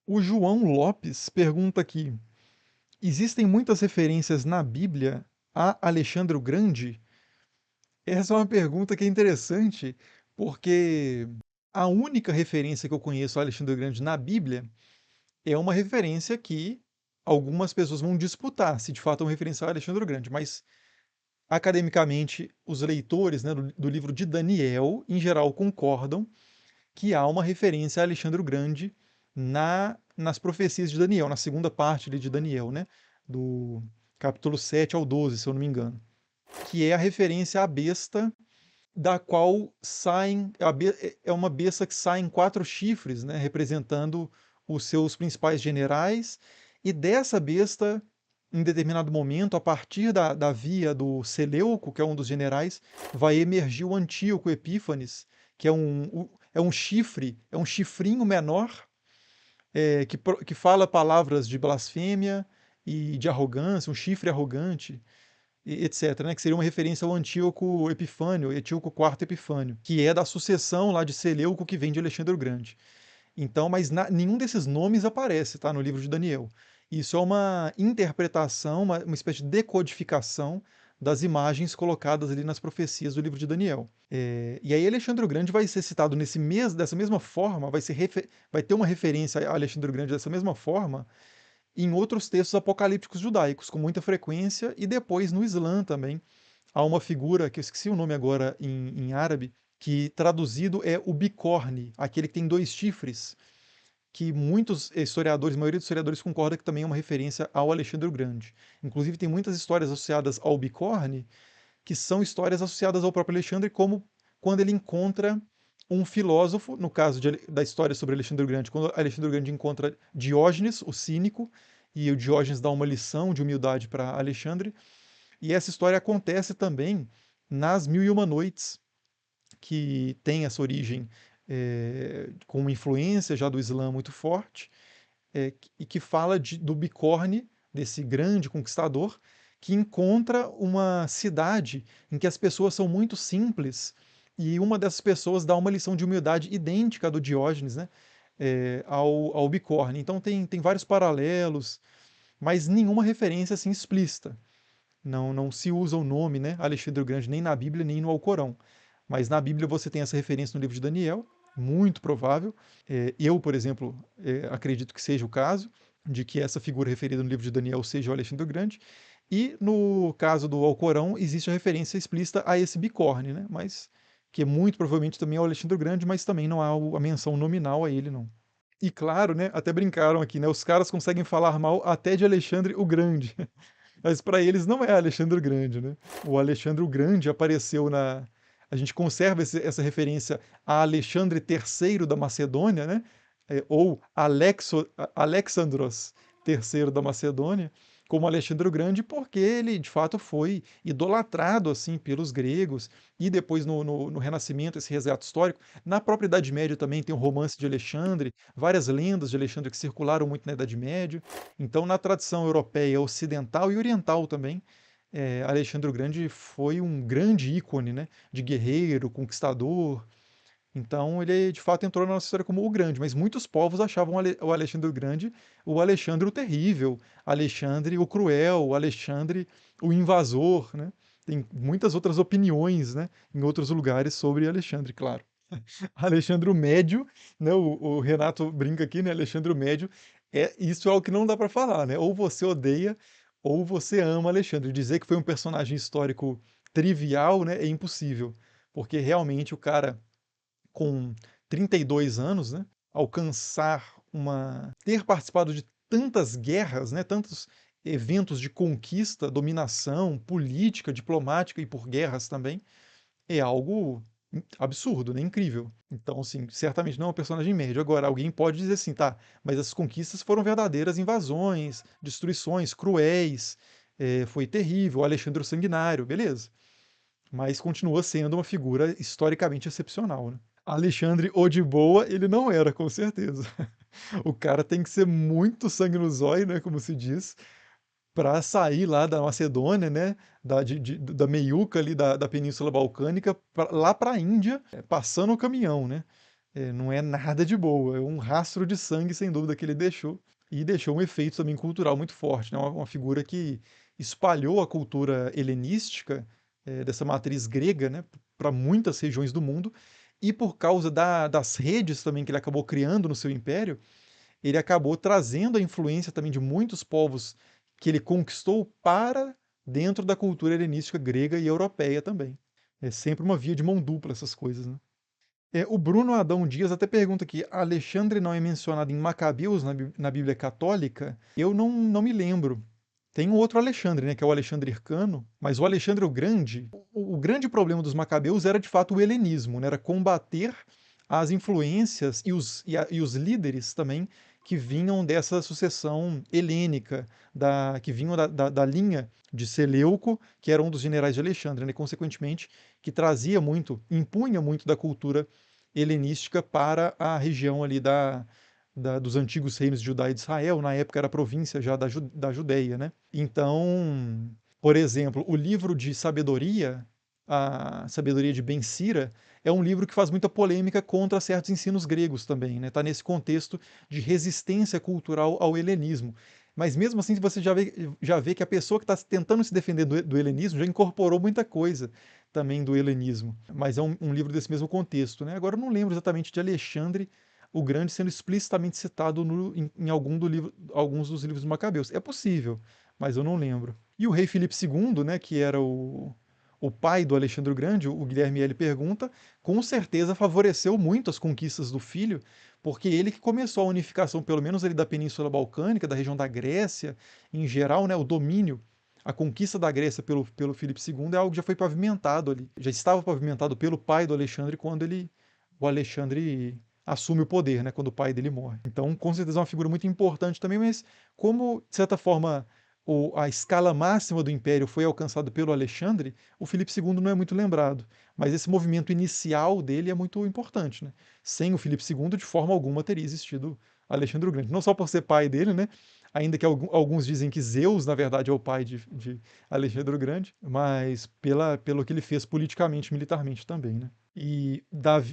O João Lopes pergunta aqui: existem muitas referências na Bíblia a Alexandre o Grande? Essa é uma pergunta que é interessante, porque a única referência que eu conheço a Alexandre o Grande na Bíblia é uma referência que algumas pessoas vão disputar se de fato é uma referência a Alexandre o Grande, mas academicamente os leitores, né, do livro de Daniel, em geral, concordam que há uma referência a Alexandre o Grande nas profecias de Daniel, na segunda parte ali de Daniel, né? Do capítulo 7 ao 12, se eu não me engano. Que é a referência à besta da qual saem. É uma besta que sai em quatro chifres, né? Representando os seus principais generais. E dessa besta, em determinado momento, a partir da via do Seleuco, que é um dos generais, vai emergir o Antíoco Epífanes, que é um chifre, é um chifrinho menor, que fala palavras de blasfêmia e de arrogância, um chifre arrogante, etc., né, que seria uma referência ao Antíoco Epifânio, Antíoco IV Epifânio, que é da sucessão lá de Seleuco que vem de Alexandre o Grande. Então, mas nenhum desses nomes aparece, tá, no livro de Daniel. Isso é uma interpretação, uma espécie de decodificação das imagens colocadas ali nas profecias do livro de Daniel. E aí Alexandre o Grande vai ser citado dessa mesma forma, vai ter uma referência a Alexandre o Grande dessa mesma forma em outros textos apocalípticos judaicos, com muita frequência, e depois no Islã também. Há uma figura, que eu esqueci o nome agora em árabe, que traduzido é o bicorne, aquele que tem dois chifres, que muitos historiadores, a maioria dos historiadores concorda que também é uma referência ao Alexandre o Grande. Inclusive tem muitas histórias associadas ao bicorne, que são histórias associadas ao próprio Alexandre, como quando ele encontra um filósofo, no caso da história sobre Alexandre o Grande, quando Alexandre o Grande encontra Diógenes, o cínico, e o Diógenes dá uma lição de humildade para Alexandre, e essa história acontece também nas Mil e Uma Noites, que tem essa origem com uma influência já do Islã muito forte, e que fala do Bicorne, desse grande conquistador, que encontra uma cidade em que as pessoas são muito simples, e uma dessas pessoas dá uma lição de humildade idêntica à do Diógenes, né, ao Bicorne. Então tem vários paralelos, mas nenhuma referência assim explícita. Não se usa o nome, né, Alexandre o Grande, nem na Bíblia, nem no Alcorão. Mas na Bíblia você tem essa referência no livro de Daniel, muito provável. Eu, por exemplo, acredito que seja o caso, de que essa figura referida no livro de Daniel seja o Alexandre o Grande. E no caso do Alcorão, existe a referência explícita a esse bicorne, né? Mas que muito provavelmente também é o Alexandre o Grande, mas também não há a menção nominal a ele, não. E claro, né, até brincaram aqui, né, os caras conseguem falar mal até de Alexandre o Grande. Mas para eles não é Alexandre o Grande, né? O Alexandre o Grande apareceu na. A gente conserva essa referência a Alexandre III da Macedônia, né? Ou Alexandros III da Macedônia, como Alexandre o Grande, porque ele de fato foi idolatrado assim pelos gregos e depois no Renascimento, esse resgate histórico. Na própria Idade Média também tem o romance de Alexandre, várias lendas de Alexandre que circularam muito na Idade Média. Então, na tradição europeia ocidental e oriental também, Alexandre o Grande foi um grande ícone, né, de guerreiro, conquistador. Então, ele de fato entrou na nossa história como o Grande, mas muitos povos achavam o Alexandre o Grande o Alexandre o Terrível, Alexandre o Cruel, o Alexandre o Invasor, né? Tem muitas outras opiniões, né, em outros lugares sobre Alexandre, claro. Alexandre o Médio, né? O Renato brinca aqui, né? Alexandre o Médio, isso é o que não dá para falar, né? Ou você odeia ou você ama Alexandre. Dizer que foi um personagem histórico trivial, né? É impossível, porque realmente o cara com 32 anos, né? Alcançar ter participado de tantas guerras, né? Tantos eventos de conquista, dominação, política, diplomática e por guerras também é algo absurdo, né? Incrível. Então, assim, certamente não é um personagem médio. Agora, alguém pode dizer assim, tá, mas as conquistas foram verdadeiras invasões, destruições cruéis, foi terrível, Alexandre o Sanguinário, beleza. Mas continua sendo uma figura historicamente excepcional, né? Alexandre o de boa, ele não era, com certeza. O cara tem que ser muito sangue no zóio, né, como se diz, para sair lá da Macedônia, né, da meiuca ali da Península Balcânica, lá para a Índia, passando o caminhão, né? Não é nada de boa, é um rastro de sangue, sem dúvida, que ele deixou. E deixou um efeito também cultural muito forte, né? Uma figura que espalhou a cultura helenística, dessa matriz grega, né, para muitas regiões do mundo. E por causa das redes também que ele acabou criando no seu império, ele acabou trazendo a influência também de muitos povos que ele conquistou para dentro da cultura helenística grega e europeia também. É sempre uma via de mão dupla essas coisas, né? O Bruno Adão Dias até pergunta aqui: Alexandre não é mencionado em Macabeus na Bíblia Católica? Eu não me lembro. Tem um outro Alexandre, né, que é o Alexandre Hircano, mas o Alexandre o Grande, o grande problema dos Macabeus era de fato o helenismo, né, era combater as influências e os líderes também que vinham dessa sucessão helênica, que vinham da linha de Seleuco, que era um dos generais de Alexandre, né, e consequentemente que trazia muito, impunha muito da cultura helenística para a região ali dos antigos reinos de Judá e de Israel, na época era província já da Judéia, né? Então, por exemplo, o livro de sabedoria, a Sabedoria de Ben Sira, é um livro que faz muita polêmica contra certos ensinos gregos também, né? Está nesse contexto de resistência cultural ao helenismo. Mas mesmo assim, você já vê que a pessoa que está tentando se defender do helenismo já incorporou muita coisa também do helenismo. Mas é um livro desse mesmo contexto, né? Agora eu não lembro exatamente de Alexandre o Grande sendo explicitamente citado em alguns dos livros de Macabeus. É possível, mas eu não lembro. E o rei Filipe II, né, que era o pai do Alexandre o Grande, o Guilherme L. pergunta, com certeza favoreceu muito as conquistas do filho, porque ele que começou a unificação, pelo menos ali da Península Balcânica, da região da Grécia, em geral, né, o domínio, a conquista da Grécia pelo Filipe II é algo que já foi pavimentado ali. Já estava pavimentado pelo pai do Alexandre quando o Alexandre assume o poder, né, quando o pai dele morre. Então, com certeza é uma figura muito importante também, mas como, de certa forma, a escala máxima do império foi alcançada pelo Alexandre, o Filipe II não é muito lembrado. Mas esse movimento inicial dele é muito importante, né? Sem o Filipe II, de forma alguma, teria existido Alexandre o Grande. Não só por ser pai dele, né? Ainda que alguns dizem que Zeus, na verdade, é o pai de Alexandre o Grande, mas pelo que ele fez politicamente, militarmente também, né? E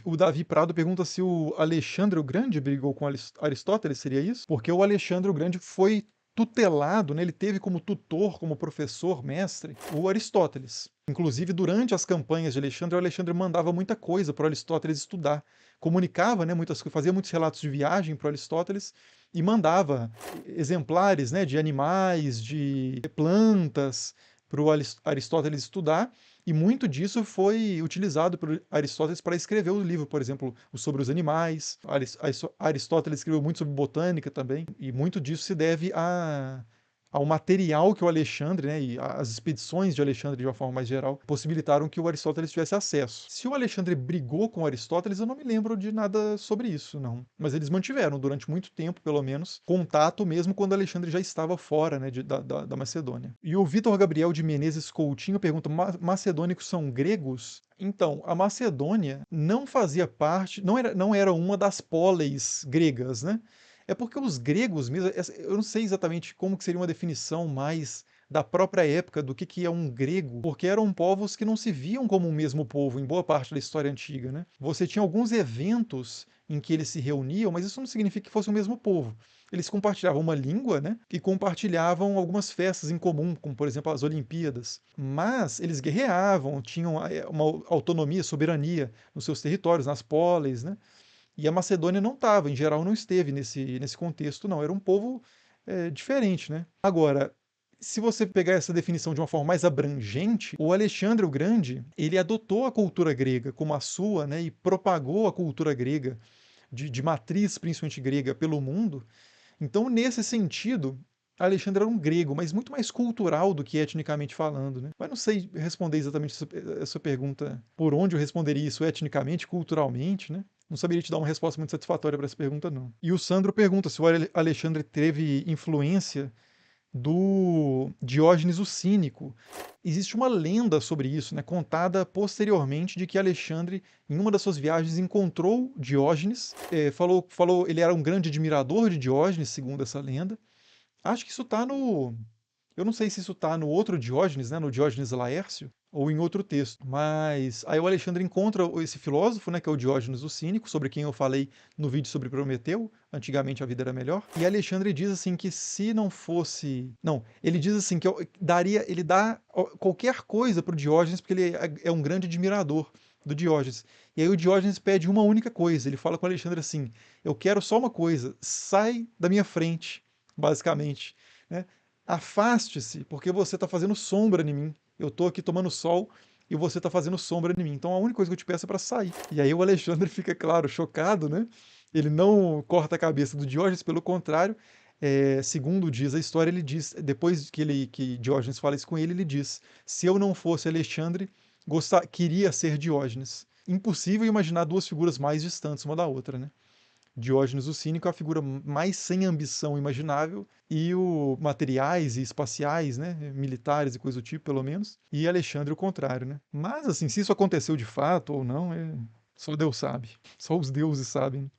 o Davi Prado pergunta se o Alexandre o Grande brigou com Aristóteles, seria isso? Porque o Alexandre o Grande foi tutelado, né? Ele teve como tutor, como professor, mestre, o Aristóteles. Inclusive, durante as campanhas de Alexandre, o Alexandre mandava muita coisa para o Aristóteles estudar. Comunicava, né, fazia muitos relatos de viagem para o Aristóteles e mandava exemplares, né, de animais, de plantas para o Aristóteles estudar. E muito disso foi utilizado por Aristóteles para escrever o livro, por exemplo, sobre os animais. Aristóteles escreveu muito sobre botânica também, e muito disso se deve ao material que o Alexandre, né, e as expedições de Alexandre, de uma forma mais geral, possibilitaram que o Aristóteles tivesse acesso. Se o Alexandre brigou com o Aristóteles, eu não me lembro de nada sobre isso, não. Mas eles mantiveram, durante muito tempo, pelo menos, contato mesmo quando Alexandre já estava fora, né, da Macedônia. E o Vitor Gabriel de Menezes Coutinho pergunta: macedônicos são gregos? Então, a Macedônia não fazia parte, não era uma das póleis gregas, né? É porque os gregos mesmo, eu não sei exatamente como que seria uma definição mais da própria época do que é um grego, porque eram povos que não se viam como o mesmo povo em boa parte da história antiga, né? Você tinha alguns eventos em que eles se reuniam, mas isso não significa que fosse o mesmo povo. Eles compartilhavam uma língua, né? E compartilhavam algumas festas em comum, como por exemplo as Olimpíadas. Mas eles guerreavam, tinham uma autonomia, soberania nos seus territórios, nas polis, né? E a Macedônia não estava, em geral não esteve nesse contexto, não. Era um povo diferente, né? Agora, se você pegar essa definição de uma forma mais abrangente, o Alexandre o Grande, ele adotou a cultura grega como a sua, né? E propagou a cultura grega, de matriz principalmente grega, pelo mundo. Então, nesse sentido, Alexandre era um grego, mas muito mais cultural do que etnicamente falando, né? Mas não sei responder exatamente essa pergunta, por onde eu responderia isso etnicamente, culturalmente, né? Não saberia te dar uma resposta muito satisfatória para essa pergunta, não. E o Sandro pergunta se o Alexandre teve influência do Diógenes o Cínico. Existe uma lenda sobre isso, né, contada posteriormente, de que Alexandre, em uma das suas viagens, encontrou Diógenes, ele era um grande admirador de Diógenes, segundo essa lenda. Acho que isso está no... Eu não sei se isso está no outro Diógenes, né, no Diógenes Laércio, ou em outro texto. Mas aí o Alexandre encontra esse filósofo, né, que é o Diógenes o Cínico, sobre quem eu falei no vídeo sobre Prometeu, antigamente a vida era melhor. E Alexandre diz assim que se não fosse, não, ele diz assim que ele dá qualquer coisa para o Diógenes porque ele é um grande admirador do Diógenes. E aí o Diógenes pede uma única coisa, ele fala com o Alexandre assim: "Eu quero só uma coisa, sai da minha frente", basicamente, né? Afaste-se, porque você está fazendo sombra em mim. Eu tô aqui tomando sol e você tá fazendo sombra em mim. Então a única coisa que eu te peço é para sair. E aí o Alexandre fica, claro, chocado, né? Ele não corta a cabeça do Diógenes, pelo contrário, segundo diz a história, ele diz, depois que Diógenes fala isso com ele diz: se eu não fosse Alexandre, queria ser Diógenes. Impossível imaginar duas figuras mais distantes uma da outra, né? Diógenes o Cínico é a figura mais sem ambição imaginável, e o materiais e espaciais, né, militares e coisa do tipo, pelo menos, e Alexandre o contrário, né? Mas assim, se isso aconteceu de fato ou não, só Deus sabe. Só os deuses sabem.